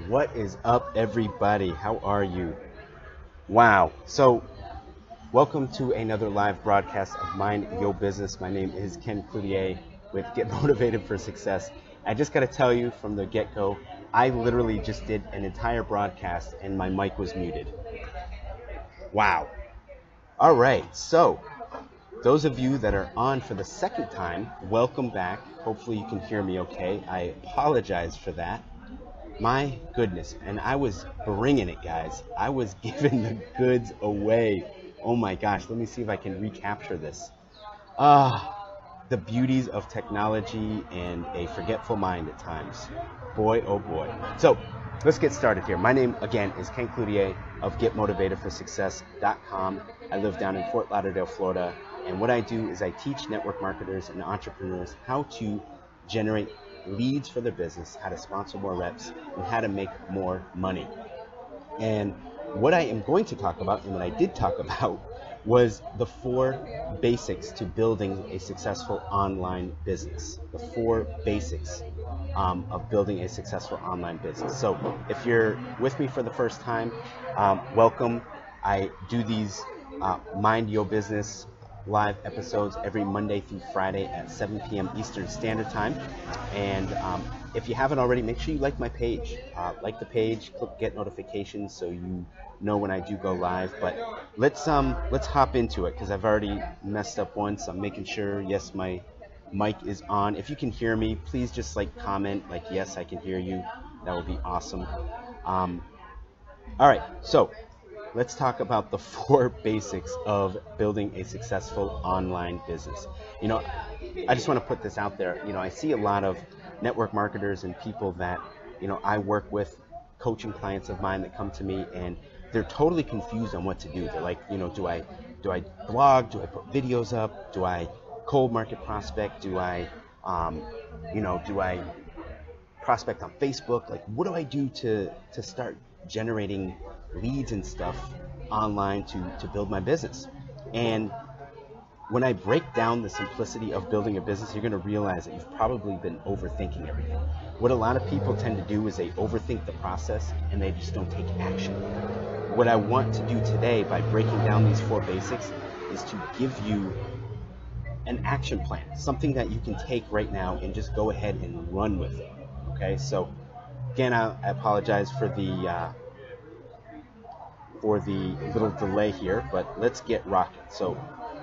What is up, everybody? How are you? Wow. So, welcome to another live broadcast of Mind Your Business. My name is Ken Cloutier with Get Motivated for Success. I just got to tell you from the get-go, I literally just did an entire broadcast and my mic was muted. Wow. All right. So, those of you that are on for the second time, welcome back. Hopefully you can hear me okay. I apologize for that. My goodness, and I was bringing it, guys. I was giving the goods away. Oh my gosh, let me see if I can recapture this. The beauties of technology and a forgetful mind at times. Boy, oh boy. So, let's get started here. My name, again, is Ken Cloutier of GetMotivatedForSuccess.com. I live down in Fort Lauderdale, Florida, and what I do is I teach network marketers and entrepreneurs how to generate leads for their business, how to sponsor more reps, and how to make more money. And what I am going to talk about, and what I did talk about, was the 4 basics to building a successful online business. The 4 basics of building a successful online business. So if you're with me for the first time, welcome. I do these Mind Your Business live episodes every Monday through Friday at 7 p.m. Eastern Standard Time. And if you haven't already, make sure you like my page. Like the page, click get notifications so you know when I do go live. But let's hop into it, because I've already messed up once. I'm making sure, yes, my mic is on. If you can hear me, please just comment like, yes, I can hear you. That would be awesome. All right, so let's talk about the 4 basics of building a successful online business. I just want to put this out there. I see a lot of network marketers and people that, I work with, coaching clients of mine that come to me, and they're totally confused on what to do. They're like, do I blog? Do I put videos up? Do I cold market prospect? Do I prospect on Facebook? Like, what do I do to start generating leads and stuff online to build my business? And when I break down the simplicity of building a business, you're going to realize that you've probably been overthinking everything. What a lot of people tend to do is they overthink the process and they just don't take action. What I want to do today by breaking down these 4 basics is to give you an action plan, something that you can take right now and just go ahead and run with it. Okay, so again, I apologize for the little delay here, but let's get rocking. So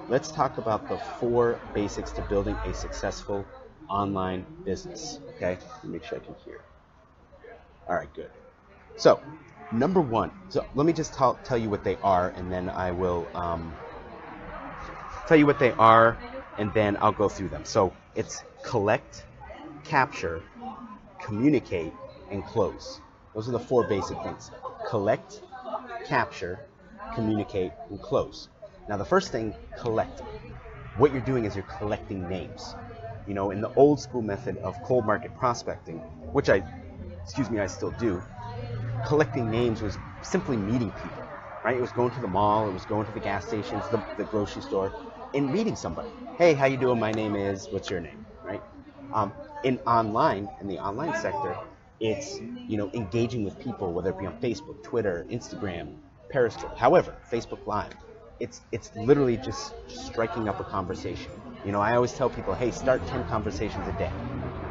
let's talk about the 4 basics to building a successful online business. Okay, let me make sure I can hear. All right, good. So number 1, so let me just tell you what they are, and then I will tell you what they are, and then I'll go through them. So it's collect, capture, communicate, and close. Those are the 4 basic things. Collect, capture, communicate, and close. Now the first thing, collect. What you're doing is you're collecting names. In the old school method of cold market prospecting, which I still do, collecting names was simply meeting people, right? It was going to the mall, it was going to the gas stations, the grocery store, and meeting somebody. Hey, how you doing? My name is, what's your name, right? In the online sector, it's, engaging with people, whether it be on Facebook, Twitter, Instagram, Periscope, however, Facebook Live. It's literally just striking up a conversation. I always tell people, hey, start 10 conversations a day.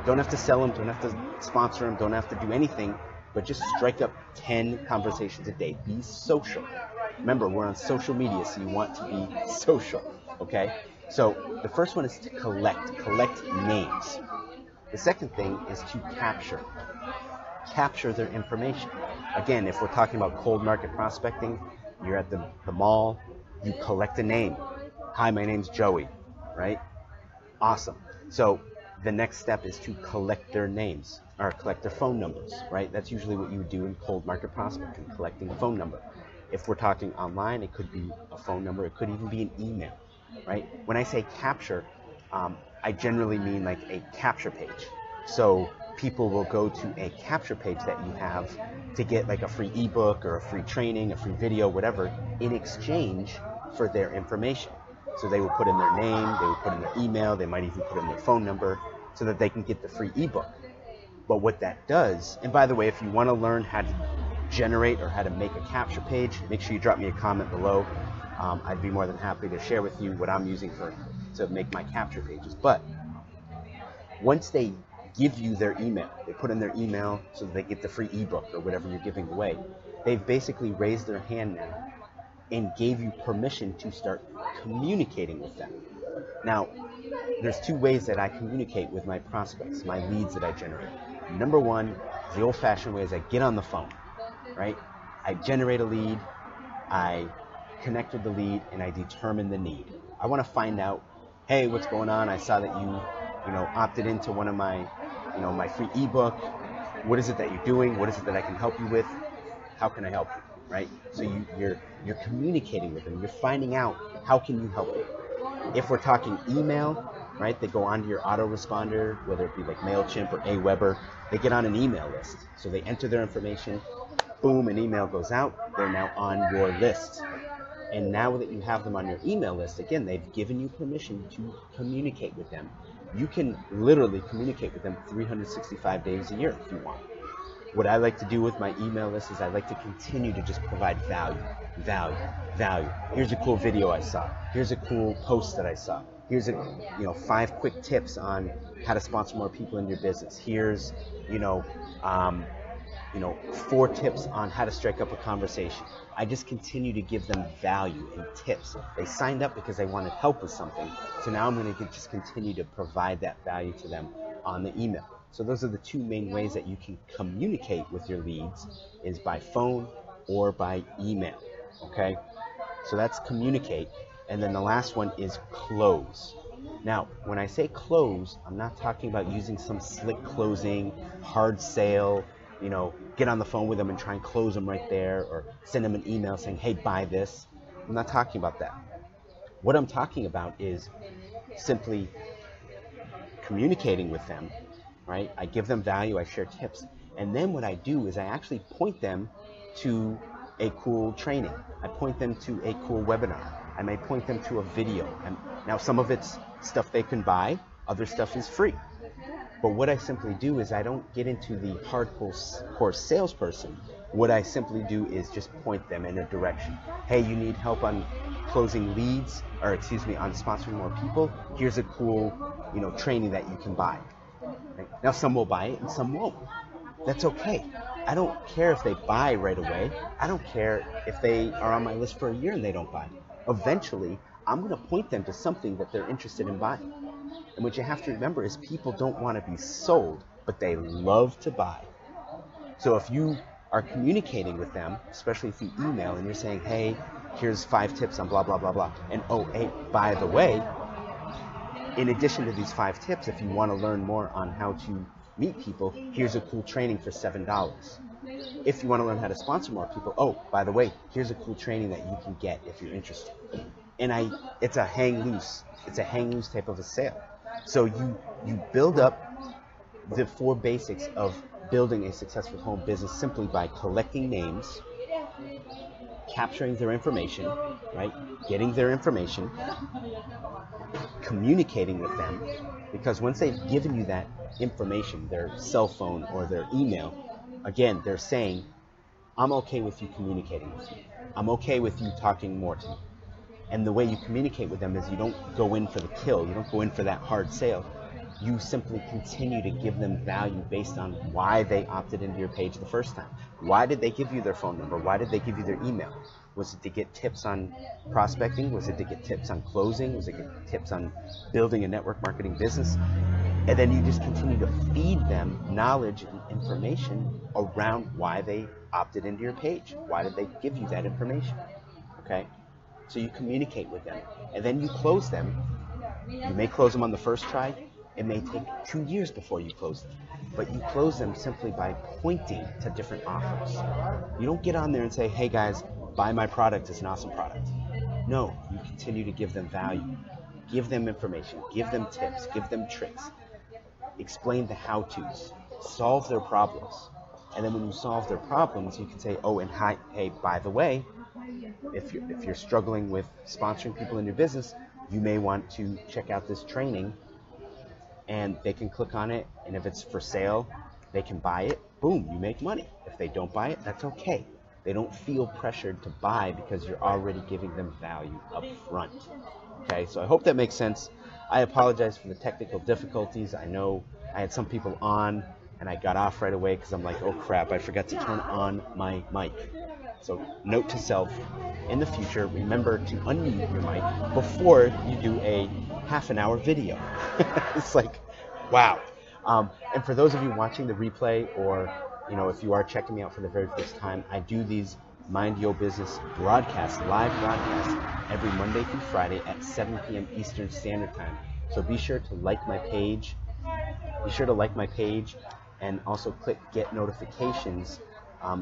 Don't have to sell them, don't have to sponsor them, don't have to do anything, but just strike up 10 conversations a day. Be social. Remember, we're on social media, so you want to be social, okay? So the first one is to collect names. The second thing is to capture their information. Again, if we're talking about cold market prospecting, you're at the mall, you collect a name. Hi, my name's Joey, right? Awesome. So the next step is to collect their names, or collect their phone numbers, right? That's usually what you would do in cold market prospecting, collecting a phone number. If we're talking online, it could be a phone number, it could even be an email, right? When I say capture, I generally mean like a capture page. So people will go to a capture page that you have to get like a free ebook or a free training, a free video, whatever, in exchange for their information. So they will put in their name, they will put in their email, they might even put in their phone number so that they can get the free ebook. But what that does, and by the way, if you want to learn how to generate or how to make a capture page, make sure you drop me a comment below. I'd be more than happy to share with you what I'm using to make my capture pages. But once they give you their email, they put in their email so that they get the free ebook or whatever you're giving away, they've basically raised their hand now and gave you permission to start communicating with them. Now, there's two ways that I communicate with my prospects, my leads that I generate. Number one, the old-fashioned way is I get on the phone, right? I generate a lead, I connect with the lead, and I determine the need. I want to find out, hey, what's going on? I saw that you opted into one of my, my free ebook. What is it that you're doing? What is it that I can help you with? How can I help you, right? So you're communicating with them. You're finding out how can you help them. If we're talking email, right, they go onto your autoresponder, whether it be like MailChimp or Aweber, they get on an email list. So they enter their information, boom, an email goes out, they're now on your list. And now that you have them on your email list, again, they've given you permission to communicate with them. You can literally communicate with them 365 days a year if you want. What I like to do with my email list is I like to continue to just provide value. Here's a cool video I saw. Here's a cool post that I saw. Here's 5 quick tips on how to sponsor more people in your business. Here's 4 tips on how to strike up a conversation. I just continue to give them value and tips. They signed up because they wanted help with something. So now I'm going to just continue to provide that value to them on the email. So those are the two main ways that you can communicate with your leads, is by phone or by email. Okay? So that's communicate. And then the last one is close. Now, when I say close, I'm not talking about using some slick closing, hard sale, get on the phone with them and try and close them right there, or send them an email saying, hey, buy this. I'm not talking about that. What I'm talking about is simply communicating with them, right? I give them value, I share tips, and then what I do is I actually point them to a cool training. I point them to a cool webinar. I may point them to a video. And now some of it's stuff they can buy, other stuff is free. But what I simply do is I don't get into the hardcore salesperson. What I simply do is just point them in a direction. Hey, you need help on closing leads, or on sponsoring more people. Here's a cool, training that you can buy. Right? Now some will buy it and some won't. That's okay. I don't care if they buy right away. I don't care if they are on my list for a year and they don't buy. Eventually, I'm going to point them to something that they're interested in buying. And what you have to remember is people don't want to be sold, but they love to buy. So if you are communicating with them, especially if you email and you're saying, hey, here's 5 tips on blah, blah, blah, blah. And oh, hey, by the way, in addition to these 5 tips, if you want to learn more on how to meet people, here's a cool training for $7. If you want to learn how to sponsor more people, oh, by the way, here's a cool training that you can get if you're interested. And it's a hang loose. It's a hang loose type of a sale. So you build up the 4 basics of building a successful home business simply by collecting names, capturing their information, right? Getting their information, communicating with them, because once they've given you that information, their cell phone or their email, again, they're saying, I'm okay with you communicating with me. I'm okay with you talking more to me. And the way you communicate with them is you don't go in for the kill. You don't go in for that hard sale. You simply continue to give them value based on why they opted into your page the first time. Why did they give you their phone number? Why did they give you their email? Was it to get tips on prospecting? Was it to get tips on closing? Was it to get tips on building a network marketing business? And then you just continue to feed them knowledge and information around why they opted into your page. Why did they give you that information? Okay? So you communicate with them, and then you close them. You may close them on the first try. It may take 2 years before you close them, but you close them simply by pointing to different offers. You don't get on there and say, hey guys, buy my product, it's an awesome product. No, you continue to give them value. Give them information, give them tips, give them tricks. Explain the how-tos, solve their problems. And then when you solve their problems, you can say, oh, and hi, hey, by the way, if you're struggling with sponsoring people in your business, you may want to check out this training, and they can click on it, and if it's for sale, They can buy it, boom, you make money. If they don't buy it, that's okay. They don't feel pressured to buy because you're already giving them value up front. Okay, so I hope that makes sense. I apologize for the technical difficulties. I know I had some people on and I got off right away because I'm like, oh crap, I forgot to turn on my mic. So note to self, in the future, remember to unmute your mic before you do a half an hour video. It's like, wow. And for those of you watching the replay, or if you are checking me out for the very first time, I do these Mind Your Business broadcasts, live broadcasts, every Monday through Friday at 7 p.m. Eastern Standard Time. So be sure to like my page. Be sure to like my page and also click Get Notifications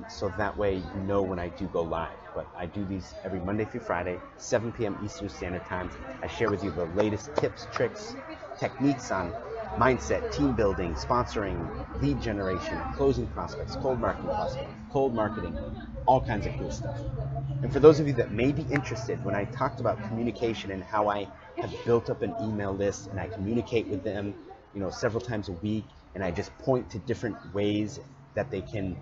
so that way you know when I do go live. But I do these every Monday through Friday, 7 p.m. Eastern Standard Time. I share with you the latest tips, tricks, techniques on mindset, team building, sponsoring, lead generation, closing prospects, cold marketing, all kinds of cool stuff. And for those of you that may be interested, when I talked about communication and how I have built up an email list and I communicate with them, several times a week, and I just point to different ways that they can,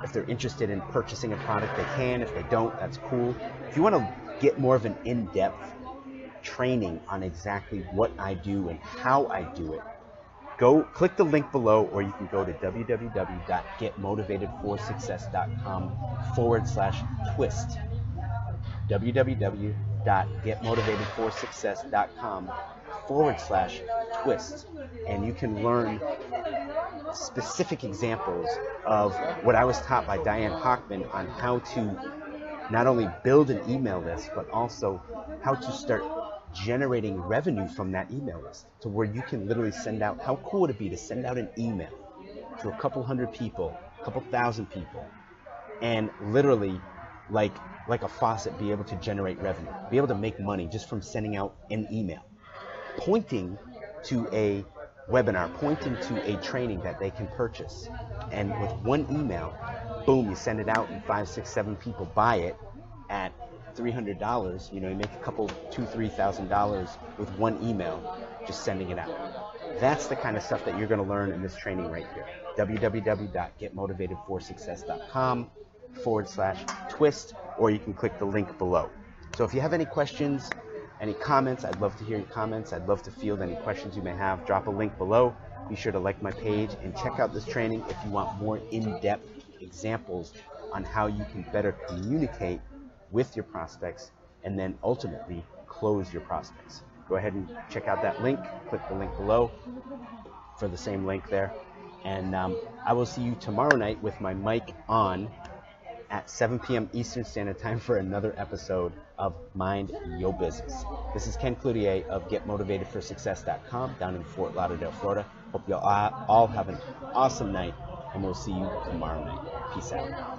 if they're interested in purchasing a product, they can. If they don't, that's cool. If you want to get more of an in-depth training on exactly what I do and how I do it, go click the link below, or you can go to www.getmotivatedforsuccess.com/twist. www.getmotivatedforsuccess.com/twist. And you can learn specific examples of what I was taught by Diane Hochman on how to not only build an email list, but also how to start generating revenue from that email list, to where you can literally send out, how cool would it be to send out an email to a couple hundred people, a couple thousand people, and literally like a faucet be able to generate revenue, be able to make money just from sending out an email, pointing to a webinar, pointing to a training that they can purchase. And with one email, boom, you send it out and 5, 6, 7 people buy it at $300, you make a couple, $2,000-$3,000 with one email, just sending it out. That's the kind of stuff that you're going to learn in this training right here. www.getmotivatedforsuccess.com/twist, or you can click the link below. So if you have any questions, any comments, I'd love to hear your comments. I'd love to field any questions you may have. Drop a link below. Be sure to like my page and check out this training if you want more in-depth examples on how you can better communicate with your prospects and then ultimately close your prospects. Go ahead and check out that link. Click the link below for the same link there. And I will see you tomorrow night with my mic on at 7 p.m. Eastern Standard Time for another episode of Mind Your Business. This is Ken Cloutier of GetMotivatedForSuccess.com down in Fort Lauderdale, Florida. Hope you all have an awesome night, and we'll see you tomorrow night. Peace out.